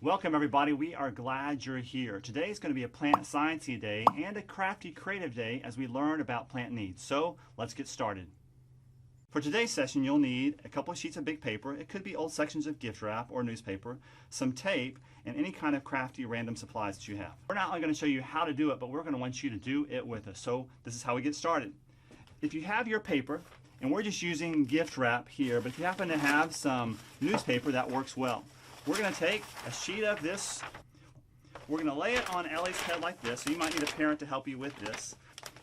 Welcome everybody, we are glad you're here. Today is going to be a plant sciencey day and a crafty creative day as we learn about plant needs. So let's get started. For today's session you'll need a couple of sheets of big paper. It could be old sections of gift wrap or newspaper, some tape, and any kind of crafty random supplies that you have. We're not only going to show you how to do it, but we're going to want you to do it with us. So this is how we get started. If you have your paper, and we're just using gift wrap here, but if you happen to have some newspaper, that works well. We're going to take a sheet of this, we're going to lay it on Ellie's head like this, so you might need a parent to help you with this.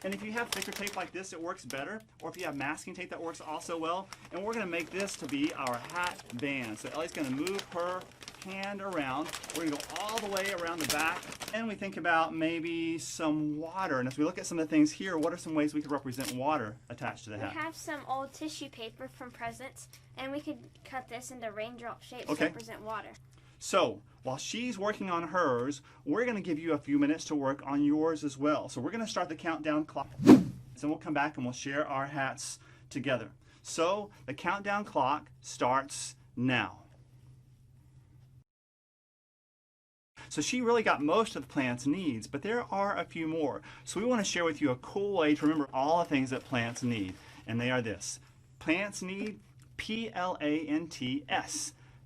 And if you have thicker tape like this, it works better, or if you have masking tape, that works also well. And we're going to make this to be our hat band. So Ellie's going to move her hand around. We're going to go all the way around the back, and we think about maybe some water. And as we look at some of the things here, what are some ways we could represent water attached to the hat? We have some old tissue paper from presents, and we could cut this into raindrop shapes to Okay. represent water. So while she's working on hers, we're going to give you a few minutes to work on yours as well. So we're going to start the countdown clock. So we'll come back and we'll share our hats together. So the countdown clock starts now. So she really got most of the plant's needs, but there are a few more. So we want to share with you a cool way to remember all the things that plants need. And they are this. Plants need P-L-A-N-T-S.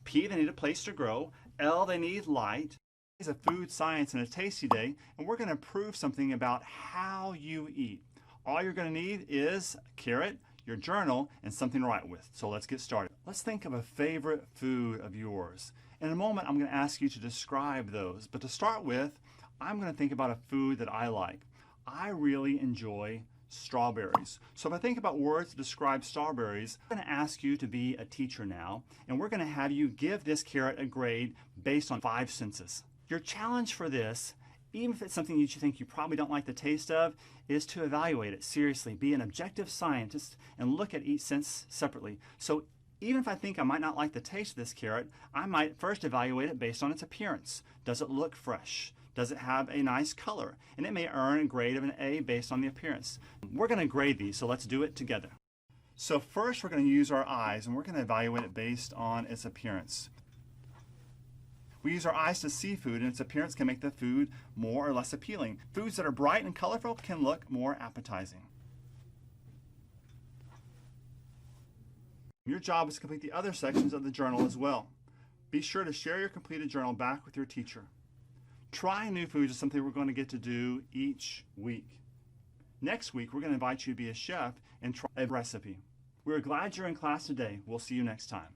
P, they need a place to grow. L, they need light. It's a food science and a tasty day, and we're going to prove something about how you eat. All you're going to need is a carrot, your journal, and something to write with. So let's get started. Let's think of a favorite food of yours. In a moment, I'm going to ask you to describe those. But to start with, I'm going to think about a food that I like. I really enjoy strawberries. So if I think about words to describe strawberries, I'm going to ask you to be a teacher now, and we're going to have you give this carrot a grade based on 5 senses. Your challenge for this, even if it's something that you think you probably don't like the taste of, is to evaluate it seriously. Be an objective scientist and look at each sense separately. So even if I think I might not like the taste of this carrot, I might first evaluate it based on its appearance. Does it look fresh? Does it have a nice color? And it may earn a grade of an A based on the appearance. We're going to grade these, so let's do it together. So first we're going to use our eyes, and we're going to evaluate it based on its appearance. We use our eyes to see food, and its appearance can make the food more or less appealing. Foods that are bright and colorful can look more appetizing. Your job is to complete the other sections of the journal as well. Be sure to share your completed journal back with your teacher. Trying new foods is something we're going to get to do each week. Next week, we're going to invite you to be a chef and try a recipe. We're glad you're in class today. We'll see you next time.